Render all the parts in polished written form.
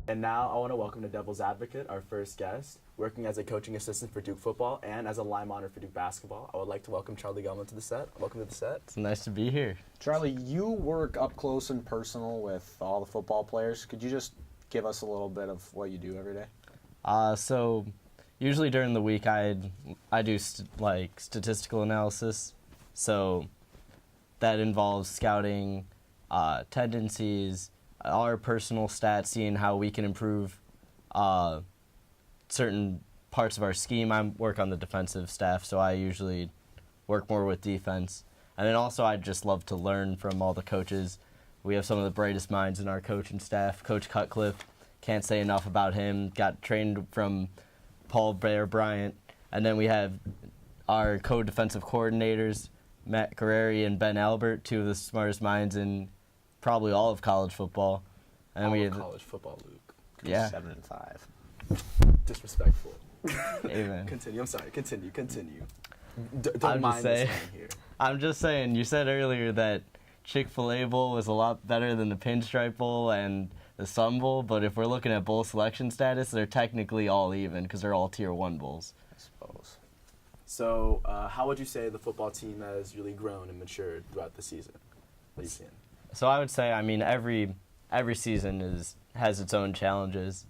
And now I want to welcome to Devil's Advocate, our first guest, working as a coaching assistant for Duke football and as a line monitor for Duke basketball. I would like to welcome Charlie Gelman to the set. Welcome to the set. It's nice to be here. Charlie, you work up close and personal with all the football players. Could you just give us a little bit of what you do every day? So usually during the week I do statistical analysis. So that involves scouting tendencies, our personal stats, seeing how we can improve certain parts of our scheme. I work on the defensive staff, so I usually work more with defense. And then also I just love to learn from all the coaches. We have some of the brightest minds in our coaching staff. Coach Cutcliffe, can't say enough about him, got trained from Paul Bear Bryant. And then we have our co-defensive coordinators, Matt Guerreri and Ben Albert, two of the smartest minds in probably all of college football. And All we of have, college football, Luke. yeah. 7-5. Disrespectful. Amen. Continue. I'm sorry. Continue. Don't I'm mind just this saying. man here. I'm just saying, you said earlier that Chick-fil-A Bowl was a lot better than the Pinstripe Bowl and the Sun Bowl, but if we're looking at bowl selection status, they're technically all even because they're all Tier 1 bowls. I suppose. So, how would you say the football team has really grown and matured throughout the season? What are you seeing? So I would say, every season has its own challenges.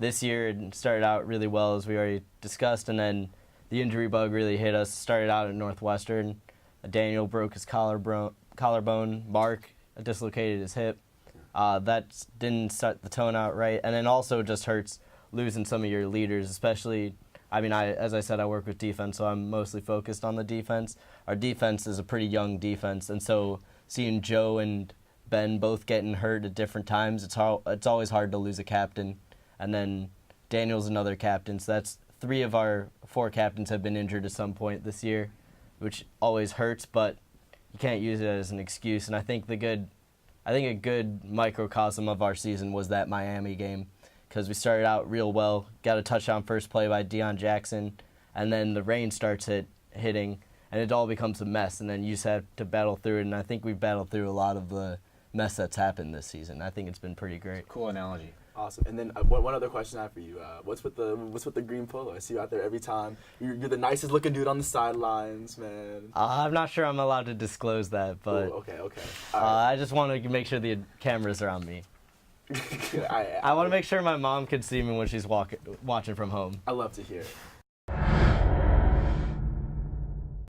This year it started out really well, as we already discussed, and then the injury bug really hit us. Started out at Northwestern. Daniel broke his collarbone. Mark dislocated his hip. That didn't start the tone out right. And then also just hurts losing some of your leaders, especially, as I said, I work with defense, so I'm mostly focused on the defense. Our defense is a pretty young defense, and so seeing Joe and Ben both getting hurt at different times, it's always hard to lose a captain. And then Daniel's another captain, so that's 3 of our 4 captains have been injured at some point this year, which always hurts, but you can't use it as an excuse. And I think a good microcosm of our season was that Miami game, because we started out real well, got a touchdown first play by Deion Jackson, and then the rain starts hitting, and it all becomes a mess, and then you just have to battle through it. And I think we've battled through a lot of the mess that's happened this season. I think it's been pretty great. Cool analogy. Awesome. And then one other question I have for you. What's with the green polo? I see you out there every time. You're the nicest looking dude on the sidelines, man. I'm not sure I'm allowed to disclose that, but Ooh, okay. All right. I just want to make sure the cameras are on me. I I want to make sure my mom can see me when she's watching from home. I love to hear it.